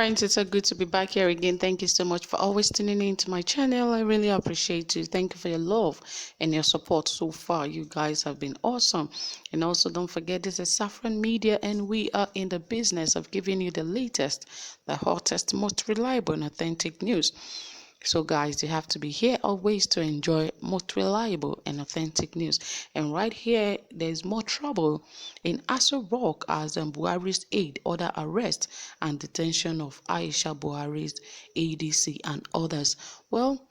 friends, it's so good to be back here again. Thank you so much for always tuning in to my channel. I really appreciate you. Thank you for your love and your support so far. You guys have been awesome. And also don't forget, this is Safron Media and we are in the business of giving you the latest, the hottest, most reliable and authentic news. So guys, you have to be here always to enjoy most reliable and authentic news. And right here, there's more trouble in Aso Rock as Buhari's aide order arrest and detention of Aisha, Buhari's ADC and others. Well,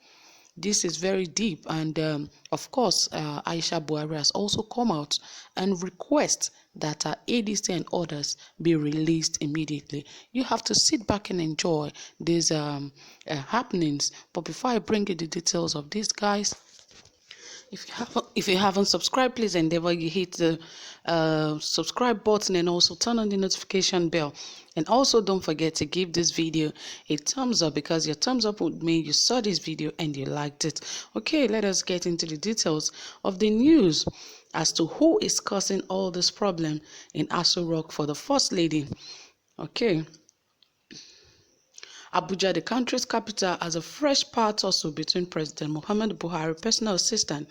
this is very deep, and of course, Aisha Buhari has also come out and request that ADC and others be released immediately. You have to sit back and enjoy these happenings. But before I bring you the details of these guys, if you haven't subscribed, please endeavor you hit the subscribe button and also turn on the notification bell. And also don't forget to give this video a thumbs up, because your thumbs up would mean you saw this video and you liked it. Okay, let us get into the details of the news as to who is causing all this problem in Aso Rock for the First Lady. Okay. Abuja, the country's capital, has a fresh part also between President Muhammadu Buhari, personal assistant,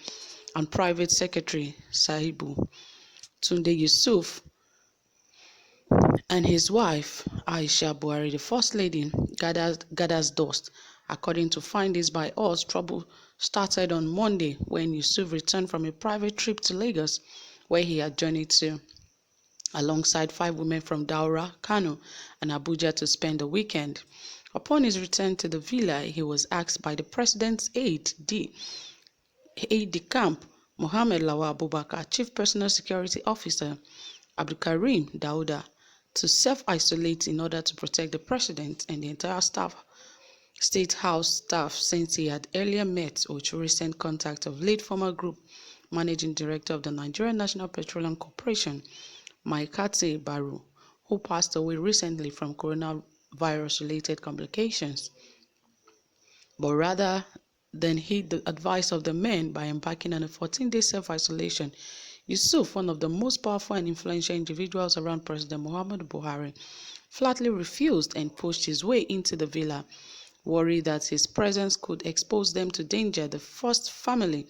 and private secretary Sahibu Tunde Yusuf, and his wife Aisha Buhari, the First Lady, gathers dust. According to findings by us, trouble started on Monday when Yusuf returned from a private trip to Lagos, where he had journeyed to alongside 5 women from Daura, Kano, and Abuja to spend the weekend. Upon his return to the villa, he was asked by the president's aide de camp, Mohammed Lawal Abubakar, Chief Personal Security Officer, Abdulkarim Dauda, to self-isolate in order to protect the president and the entire State House staff, since he had earlier met or through recent contact of late former group managing director of the Nigerian National Petroleum Corporation, Maikate Baru, who passed away recently from coronavirus-related complications. But rather than heed the advice of the men by embarking on a 14-day self-isolation, Yusuf, one of the most powerful and influential individuals around President Muhammadu Buhari, flatly refused and pushed his way into the villa, worried that his presence could expose them to danger. The first family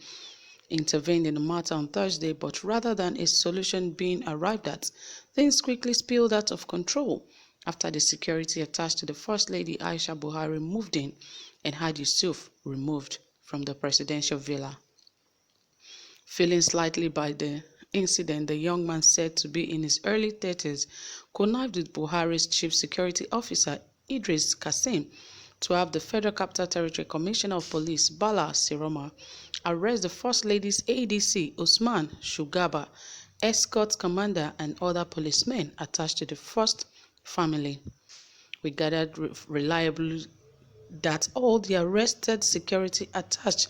intervened in the matter on Thursday, but rather than a solution being arrived at, things quickly spilled out of control after the security attached to the First Lady Aisha Buhari moved in and had Yusuf removed from the presidential villa. Feeling slightly by the incident, the young man, said to be in his early 30s, connived with Buhari's chief security officer Idris Kasim to have the Federal Capital Territory Commissioner of Police Bala Siroma arrest the First Lady's ADC Usman Shugaba, escort commander, and other policemen attached to the first family. We gathered reliably that all the arrested security attached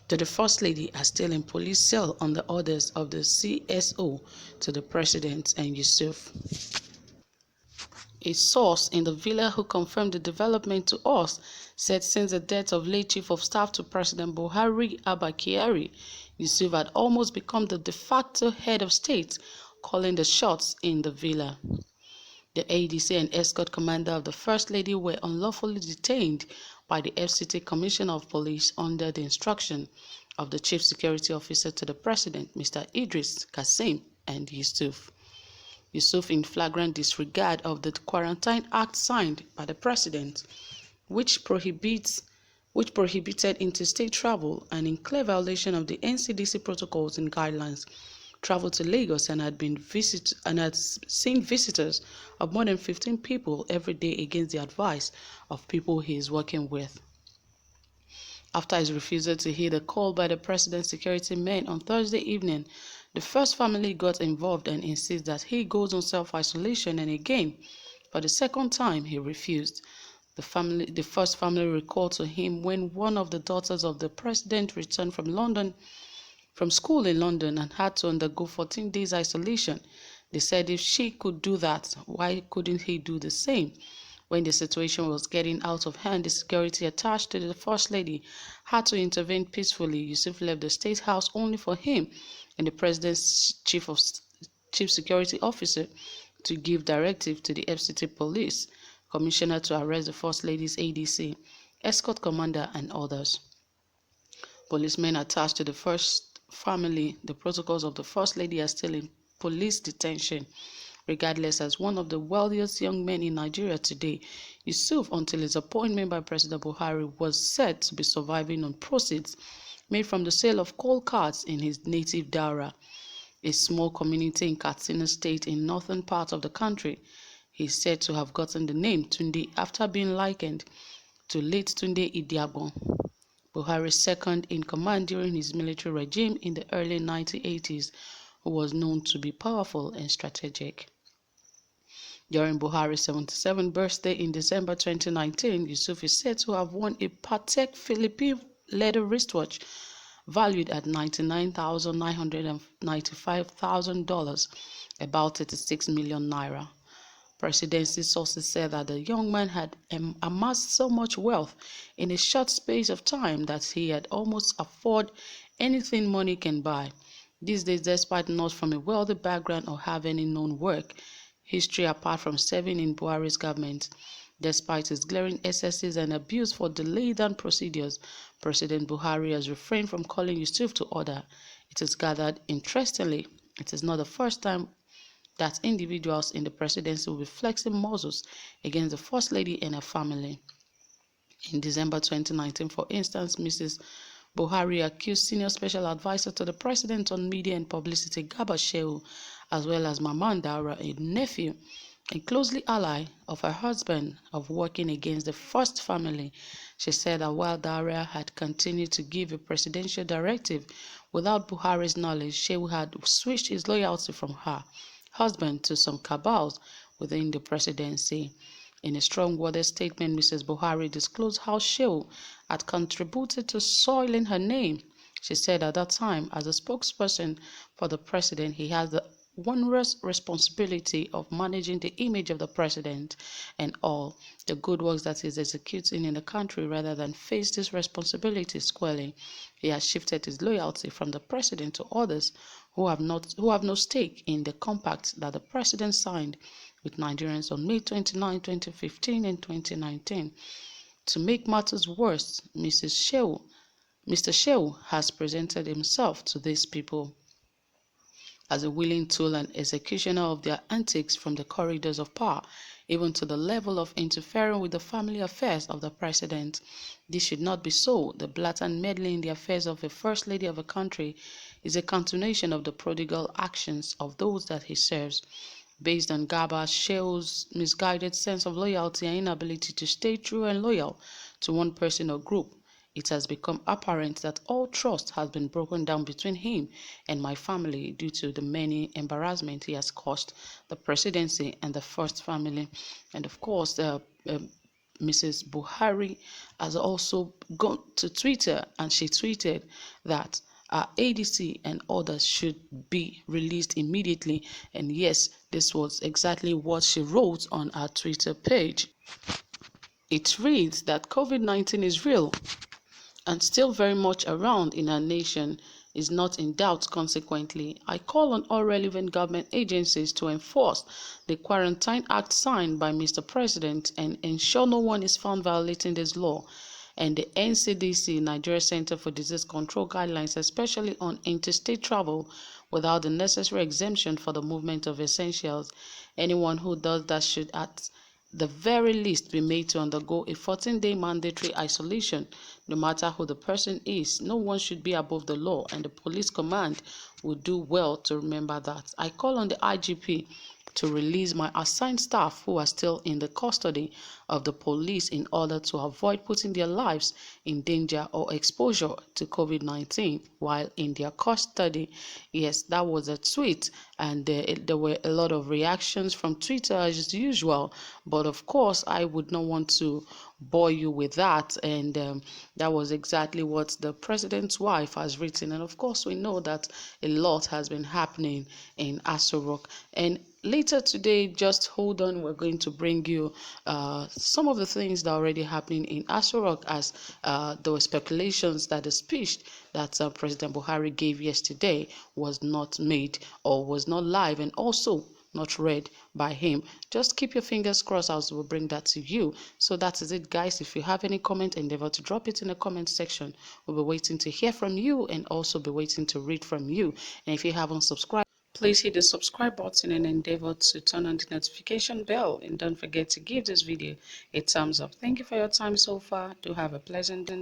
to the First Lady are still in police cell on the orders of the CSO to the President and Yusuf. A source in the villa who confirmed the development to us said since the death of late Chief of Staff to President Buhari Abba Kyari, Yusuf had almost become the de facto head of state, calling the shots in the villa. The ADC and escort commander of the First Lady were unlawfully detained by the FCT Commissioner of Police under the instruction of the Chief Security Officer to the President, Mr. Idris Kasim, and Yusuf. Yusuf, in flagrant disregard of the Quarantine Act signed by the President, which prohibited interstate travel, and in clear violation of the NCDC protocols and guidelines, traveled to Lagos and had seen visitors of more than 15 people every day against the advice of people he is working with. After his refusal to heed a call by the president's security men on Thursday evening, the first family got involved and insisted that he goes on self-isolation, and again, for the second time, he refused. The first family recalled to him when one of the daughters of the president returned from school in London and had to undergo 14 days isolation. They said if she could do that, why couldn't he do the same? When the situation was getting out of hand, the security attached to the First Lady had to intervene peacefully. Yusuf left the State House only for him and the President's Chief Security Officer to give directive to the FCT Police Commissioner to arrest the First Lady's ADC, escort commander, and others. Policemen attached to the first family, the protocols of the First Lady are still in police detention. Regardless, as one of the wealthiest young men in Nigeria today, Yusuf, until his appointment by President Buhari, was said to be surviving on proceeds made from the sale of coal carts in his native Daura, a small community in Katsina State in northern part of the country. He is said to have gotten the name Tunde after being likened to late Tunde Idiagbon, Buhari's second in command during his military regime in the early 1980s, who was known to be powerful and strategic. During Buhari's 77th birthday in December 2019, Yusuf is said to have won a Patek Philippe leather wristwatch valued at $99,995,000, about 36 million naira. Presidency sources said that the young man had amassed so much wealth in a short space of time that he had almost afford anything money can buy. These days, despite not from a wealthy background or have any known work history apart from serving in Buhari's government, despite his glaring excesses and abuse for delayed and procedures, President Buhari has refrained from calling Yusuf to order. It is gathered, interestingly, it is not the first time that individuals in the presidency will be flexing muscles against the First Lady and her family. In December 2019, for instance, Mrs. Buhari accused senior special advisor to the president on media and publicity, Garba Shehu, as well as Maman Daura, a nephew and closely ally of her husband, of working against the first family. She said that while Daura had continued to give a presidential directive without Buhari's knowledge, Shehu had switched his loyalty from her husband to some cabals within the presidency. In a strong-worded statement, Mrs. Buhari disclosed how Shehu had contributed to soiling her name. She said at that time, as a spokesperson for the president, he has the onerous responsibility of managing the image of the president and all the good works that he is executing in the country rather than face this responsibility squarely. He has shifted his loyalty from the president to others who have no stake in the compact that the president signed with Nigerians on May 29, 2015 and 2019. To make matters worse, Mr. Shehu has presented himself to these people as a willing tool and executioner of their antics from the corridors of power, even to the level of interfering with the family affairs of the president. This should not be so. The blatant meddling in the affairs of a first lady of a country is a continuation of the prodigal actions of those that he serves. Based on Garba Shehu's misguided sense of loyalty and inability to stay true and loyal to one person or group, it has become apparent that all trust has been broken down between him and my family due to the many embarrassments he has caused the presidency and the first family. And of course, Mrs. Buhari has also gone to Twitter and she tweeted that ADC and others should be released immediately. And yes, this was exactly what she wrote on her Twitter page. It reads that COVID-19 is real and still very much around in our nation, is not in doubt. Consequently, I call on all relevant government agencies to enforce the Quarantine Act signed by Mr. President and ensure no one is found violating this law, and the NCDC, Nigeria Center for Disease Control guidelines, especially on interstate travel without the necessary exemption for the movement of essentials. Anyone who does that should at the very least be made to undergo a 14-day mandatory isolation, no matter who the person is. No one should be above the law, and the police command would do well to remember that. I call on the IGP to release my assigned staff who are still in the custody of the police in order to avoid putting their lives in danger or exposure to COVID-19 while in their custody. Yes, that was a tweet, and there were a lot of reactions from Twitter as usual, but of course I would not want to bore you with that, and that was exactly what the president's wife has written. And of course we know that a lot has been happening in Aso Rock, and later today, just hold on, we're going to bring you some of the things that are already happening in Aso Rock, as there were speculations that the speech that President Buhari gave yesterday was not made or was not live, and also not read by him. Just keep your fingers crossed as we'll bring that to you. So that is it, guys. If you have any comment, endeavor to drop it in the comment section. We'll be waiting to hear from you and also be waiting to read from you. And if you haven't subscribed, please hit the subscribe button and endeavor to turn on the notification bell. And don't forget to give this video a thumbs up. Thank you for your time so far. Do have a pleasant day.